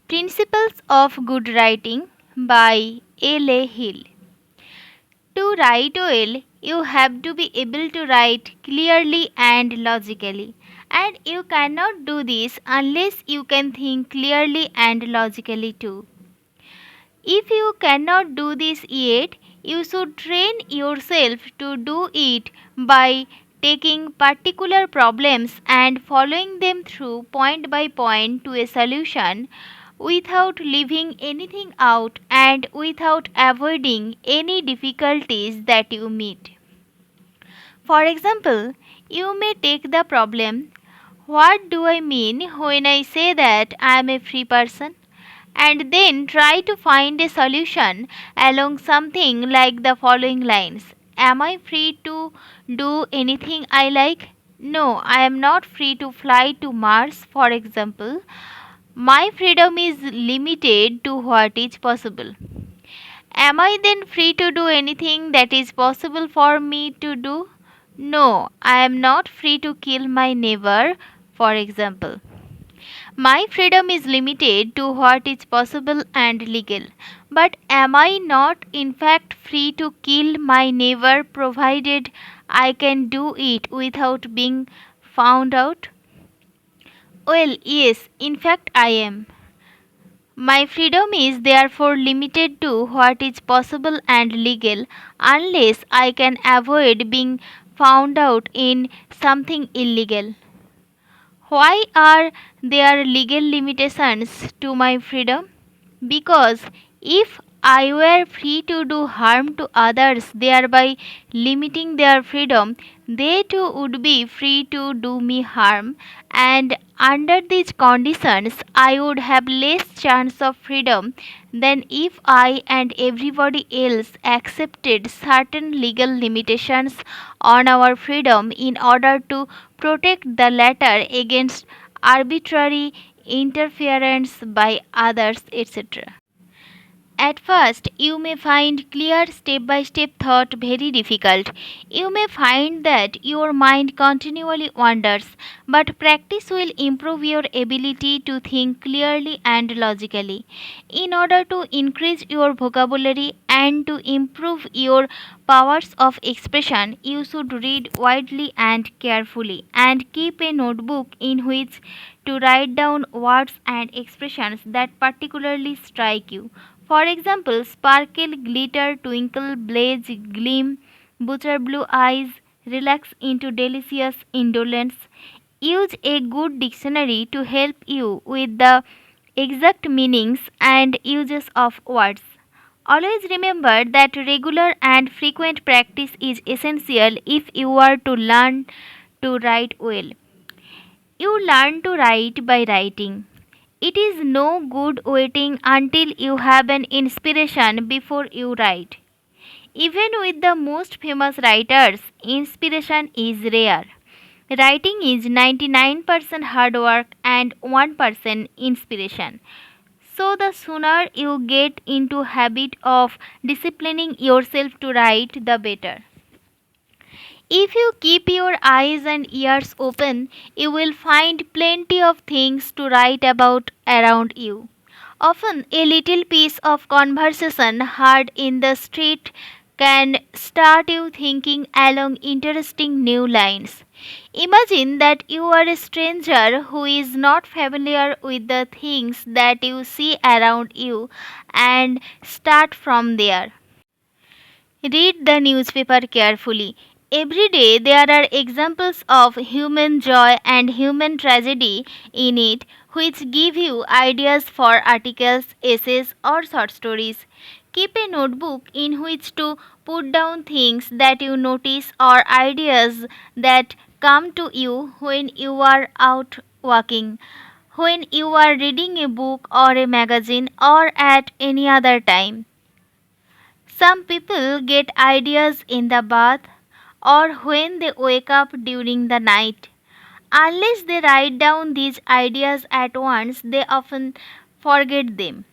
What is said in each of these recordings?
Principles of Good Writing by L.A. Hill. To write well, you have to be able to write clearly and logically. And you cannot do this unless you can think clearly and logically too. If you cannot do this yet, you should train yourself to do it by taking particular problems and following them through point by point to a solution without leaving anything out and without avoiding any difficulties that you meet. For example, you may take the problem, what do I mean when I say that I am a free person? And then try to find a solution along something like the following lines. Am I free to do anything I like? No, I am not free to fly to Mars, for example. My freedom is limited to what is possible. Am I then free to do anything that is possible for me to do? No, I am not free to kill my neighbor, for example. My freedom is limited to what is possible and legal. But am I not in fact free to kill my neighbor provided I can do it without being found out? Well, yes, in fact I am. My freedom is therefore limited to what is possible and legal unless I can avoid being found out in something illegal. Why are there legal limitations to my freedom? Because if I were free to do harm to others, thereby limiting their freedom, they too would be free to do me harm, and under these conditions, I would have less chance of freedom than if I and everybody else accepted certain legal limitations on our freedom in order to protect the latter against arbitrary interference by others, etc. At first, you may find clear step by step thought very difficult. You may find that your mind continually wanders, but practice will improve your ability to think clearly and logically. In order to increase your vocabulary and to improve your powers of expression, you should read widely and carefully, and keep a notebook in which to write down words and expressions that particularly strike you. For example, sparkle, glitter, twinkle, blaze, gleam, butcher blue eyes, relax into delicious indolence. Use a good dictionary to help you with the exact meanings and uses of words. Always remember that regular and frequent practice is essential if you are to learn to write well. You learn to write by writing. It is no good waiting until you have an inspiration before you write. Even with the most famous writers, inspiration is rare. Writing is 99% hard work and 1% inspiration. So the sooner you get into habit of disciplining yourself to write, the better. If you keep your eyes and ears open, you will find plenty of things to write about around you. Often, a little piece of conversation heard in the street can start you thinking along interesting new lines. Imagine that you are a stranger who is not familiar with the things that you see around you and start from there. Read the newspaper carefully. Every day there are examples of human joy and human tragedy in it, which give you ideas for articles, essays, or short stories. Keep a notebook in which to put down things that you notice or ideas that come to you when you are out walking, when you are reading a book or a magazine, or at any other time. Some people get ideas in the bath or when they wake up during the night. Unless they write down these ideas at once, they often forget them.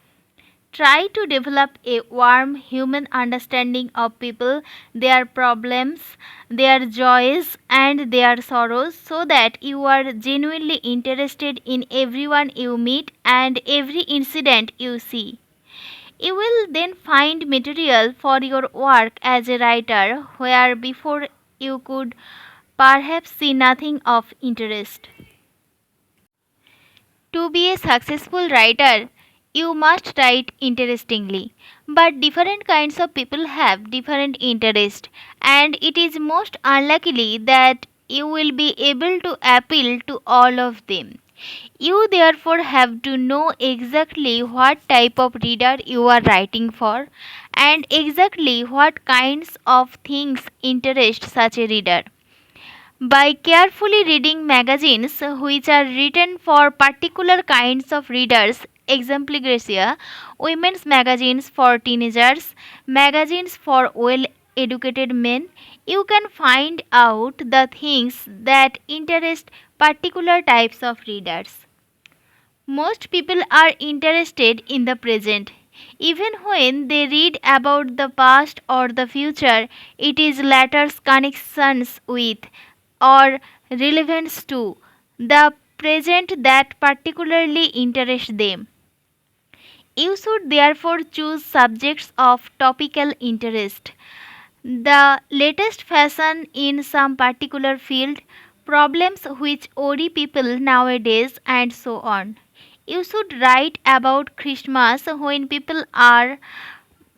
Try to develop a warm human understanding of people, their problems, their joys, and their sorrows so that you are genuinely interested in everyone you meet and every incident you see. You will then find material for your work as a writer where before you could perhaps see nothing of interest. To be a successful writer, you must write interestingly. But different kinds of people have different interests, and it is most unlikely that you will be able to appeal to all of them. You therefore have to know exactly what type of reader you are writing for and exactly what kinds of things interest such a reader. By carefully reading magazines which are written for particular kinds of readers, exempligracia, women's magazines for teenagers, magazines for well educated men, you can find out the things that interest particular types of readers. Most people are interested in the present. Even when they read about the past or the future, it is latter's connections with or relevance to the present that particularly interest them. You should therefore choose subjects of topical interest, the latest fashion in some particular field, problems which worry people nowadays, and so on. You should write about Christmas when people are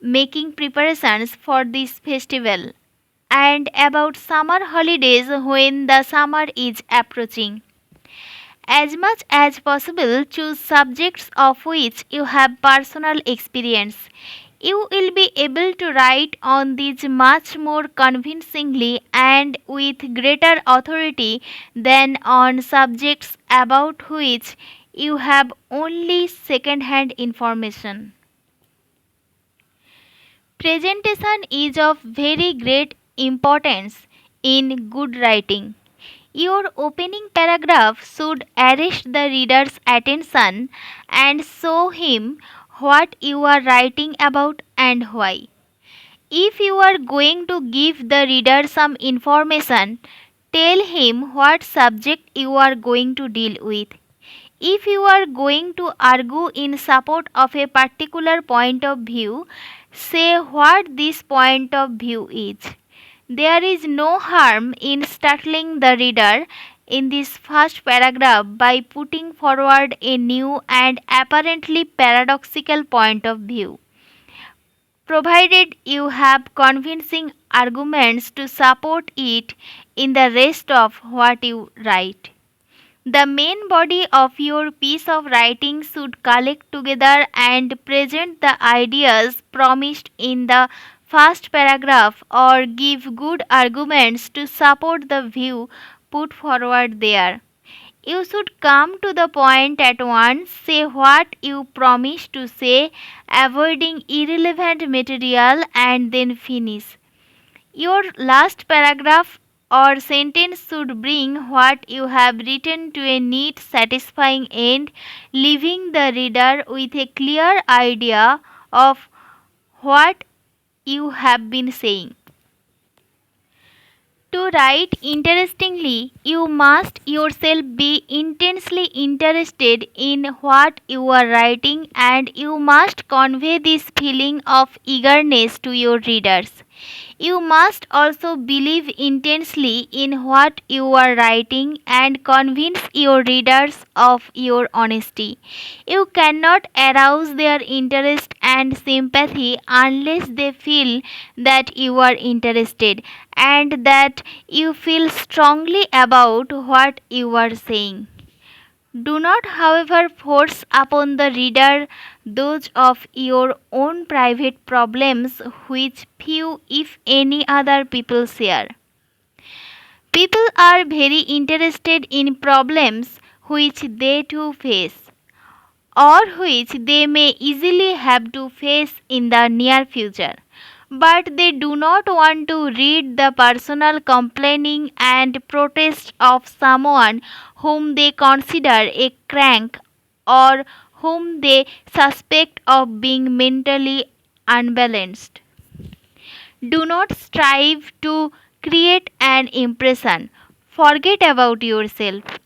making preparations for this festival, and about summer holidays when the summer is approaching. As much as possible, choose subjects of which you have personal experience. You will be able to write on these much more convincingly and with greater authority than on subjects about which you have only second hand information. Presentation is of very great importance in good writing. Your opening paragraph should arrest the reader's attention and show him what you are writing about and why. If you are going to give the reader some information, tell him what subject you are going to deal with. If you are going to argue in support of a particular point of view, say what this point of view is. There is no harm in startling the reader in this first paragraph by putting forward a new and apparently paradoxical point of view, provided you have convincing arguments to support it in the rest of what you write. The main body of your piece of writing should collect together and present the ideas promised in the first paragraph or give good arguments to support the view put forward there. You should come to the point at once, say what you promise to say, avoiding irrelevant material, and then finish. Your last paragraph or sentence should bring what you have written to a neat, satisfying end, leaving the reader with a clear idea of what you have been saying. To write interestingly, you must yourself be intensely interested in what you are writing, and you must convey this feeling of eagerness to your readers. You must also believe intensely in what you are writing and convince your readers of your honesty. You cannot arouse their interest and sympathy unless they feel that you are interested and that you feel strongly about what you are saying. Do not, however, force upon the reader those of your own private problems which few, if any, other people share. People are very interested in problems which they too face, or which they may easily have to face in the near future. But they do not want to read the personal complaining and protest of someone whom they consider a crank or whom they suspect of being mentally unbalanced. Do not strive to create an impression. Forget about yourself.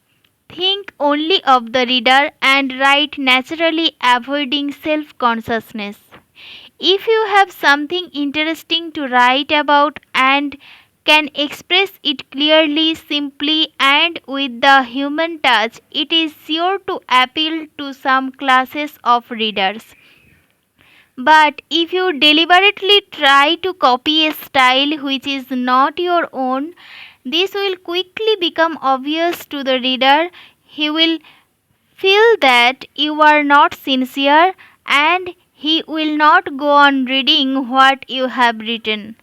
Think only of the reader and write naturally, avoiding self consciousness. If you have something interesting to write about and can express it clearly, simply, and with the human touch, it is sure to appeal to some classes of readers. But if you deliberately try to copy a style which is not your own, this will quickly become obvious to the reader. He will feel that you are not sincere and he will not go on reading what you have written.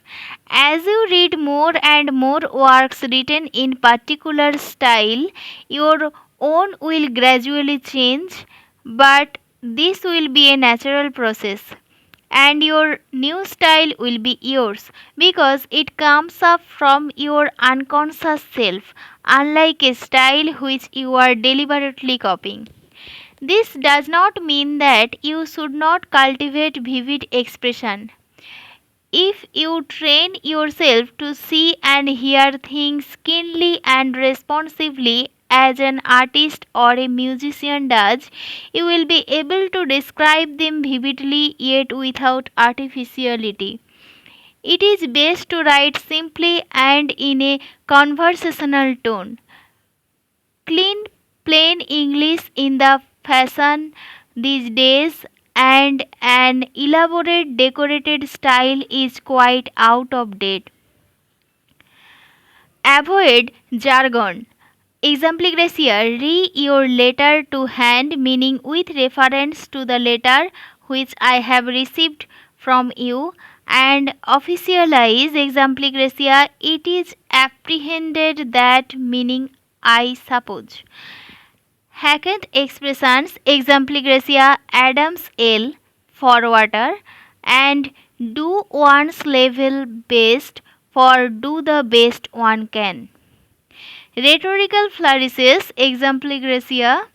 As you read more and more works written in particular style, your own will gradually change, but this will be a natural process and your new style will be yours because it comes up from your unconscious self, unlike a style which you are deliberately copying. This does not mean that you should not cultivate vivid expression. If you train yourself to see and hear things keenly and responsively as an artist or a musician does, you will be able to describe them vividly yet without artificiality. It is best to write simply and in a conversational tone. Clean, plain English in the fashion these days and an elaborate decorated style is quite out of date. Avoid jargon. Exempli Gracia, re your letter to hand, meaning with reference to the letter which I have received from you, and officialize Exempli Gracia, it is apprehended that, meaning I suppose. Hackett expressions Exempli Gracia Adams L for water and do one's level best for do the best one can. Rhetorical flourishes Exempli Gracia.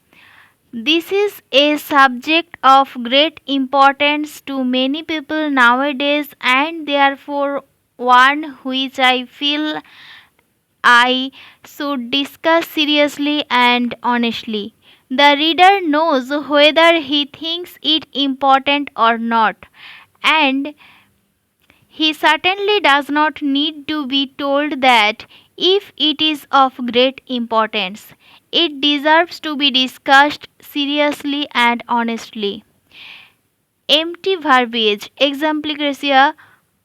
This is a subject of great importance to many people nowadays and therefore one which I feel I should discuss seriously and honestly. The reader knows whether he thinks it important or not, and he certainly does not need to be told that if it is of great importance, it deserves to be discussed seriously and honestly. Empty verbiage. Exempli Gracia.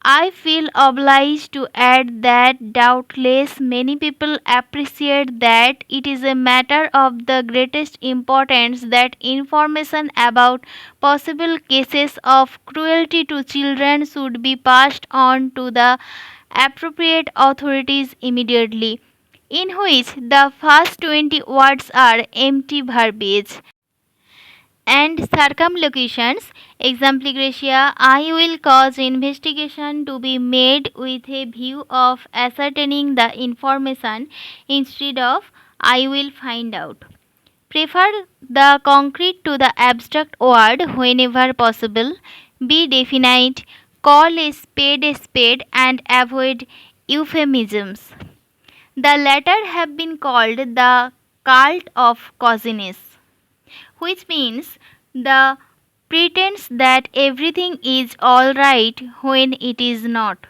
I feel obliged to add that doubtless many people appreciate that it is a matter of the greatest importance that information about possible cases of cruelty to children should be passed on to the appropriate authorities immediately, in which the first 20 words are empty verbiage and circumlocutions. Exempli Gracia, I will cause investigation to be made with a view of ascertaining the information instead of I will find out. Prefer the concrete to the abstract word whenever possible. Be definite. Call a spade and avoid euphemisms. The latter have been called the cult of cosiness, which means the pretense that everything is alright when it is not.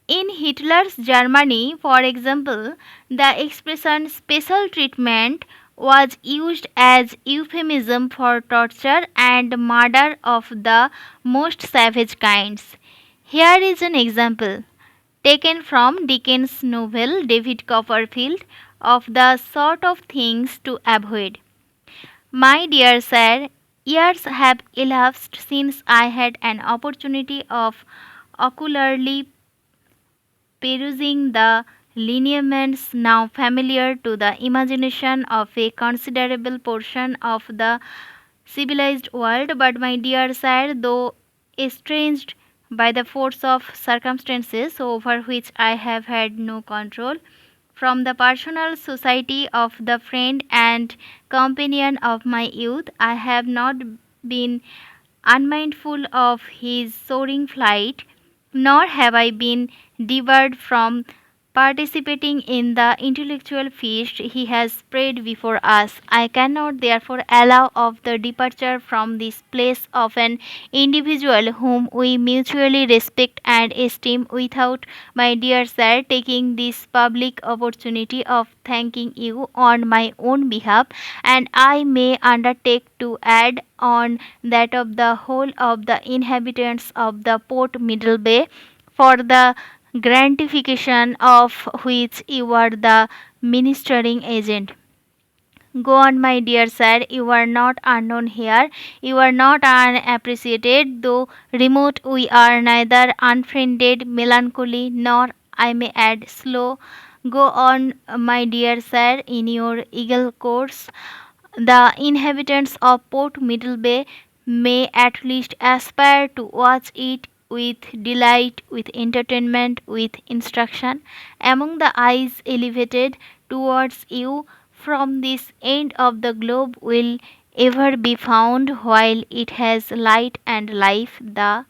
In Hitler's Germany, for example, the expression special treatment was used as euphemism for torture and murder of the most savage kinds. Here is an example taken from Dickens' novel David Copperfield of the sort of things to avoid. My dear sir, years have elapsed since I had an opportunity of ocularly perusing the lineaments now familiar to the imagination of a considerable portion of the civilized world, but my dear sir, though estranged by the force of circumstances over which I have had no control, from the personal society of the friend and companion of my youth. I have not been unmindful of his soaring flight, nor have I been debarred from participating in the intellectual feast he has spread before us. I cannot therefore allow of the departure from this place of an individual whom we mutually respect and esteem without, my dear sir, taking this public opportunity of thanking you on my own behalf, and I may undertake to add on that of the whole of the inhabitants of the Port Middlebay, for the gratification of which you are the ministering agent. Go on, my dear sir, you are not unknown here, you are not unappreciated, though remote we are neither unfriended, melancholy, nor, I may add, slow. Go on, my dear sir, in your eagle course. The inhabitants of Port Middlebay may at least aspire to watch it with delight, with entertainment, with instruction. Among the eyes elevated towards you from this end of the globe will ever be found, while it has light and life, the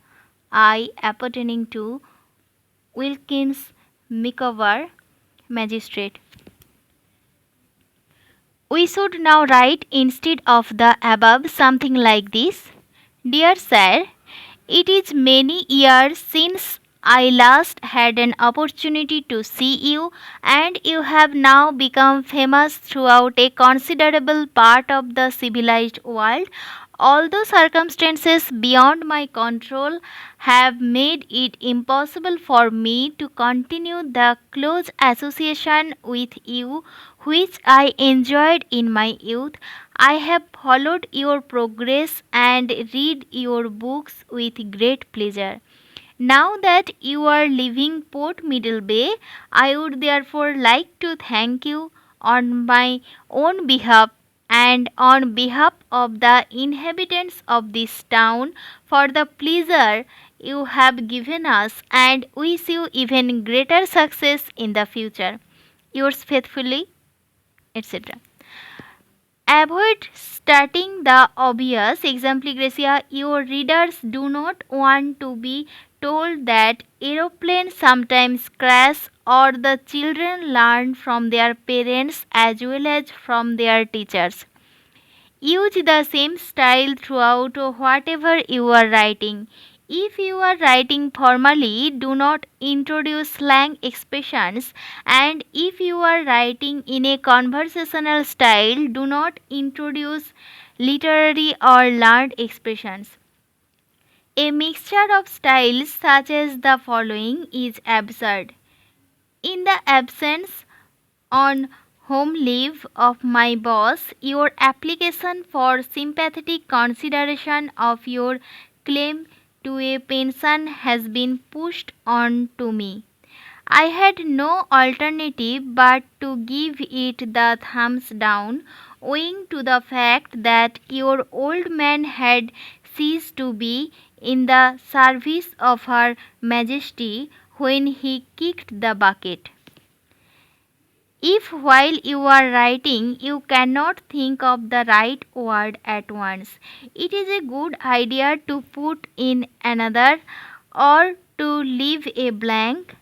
eye appertaining to Wilkins Micawber, Magistrate. We should now write instead of the above something like this. Dear Sir, it is many years since I last had an opportunity to see you, and you have now become famous throughout a considerable part of the civilized world. Although circumstances beyond my control have made it impossible for me to continue the close association with you which I enjoyed in my youth, I have followed your progress and read your books with great pleasure. Now that you are leaving Port Middlebay, I would therefore like to thank you on my own behalf and on behalf of the inhabitants of this town for the pleasure you have given us, and wish you even greater success in the future. Yours faithfully, etc. Avoid starting the obvious. Exempli Gracia, your readers do not want to be told that aeroplanes sometimes crash, or the children learn from their parents as well as from their teachers. Use the same style throughout whatever you are writing. If you are writing formally, do not introduce slang expressions, and if you are writing in a conversational style, do not introduce literary or learned expressions. A mixture of styles such as the following is absurd. In the absence on home leave of my boss, your application for sympathetic consideration of your claim to a pension has been pushed on to me. I had no alternative but to give it the thumbs down, owing to the fact that your old man had ceased to be in the service of Her Majesty when he kicked the bucket. If while you are writing you cannot think of the right word at once, it is a good idea to put in another or to leave a blank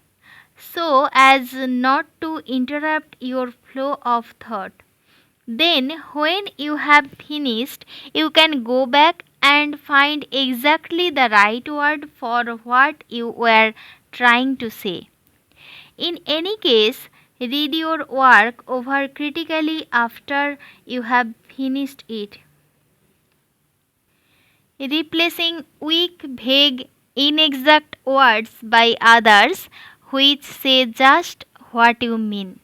so as not to interrupt your flow of thought. Then, when you have finished, you can go back and find exactly the right word for what you were trying to say. In any case, read your work over critically after you have finished it, replacing weak, vague, inexact words by others which say just what you mean.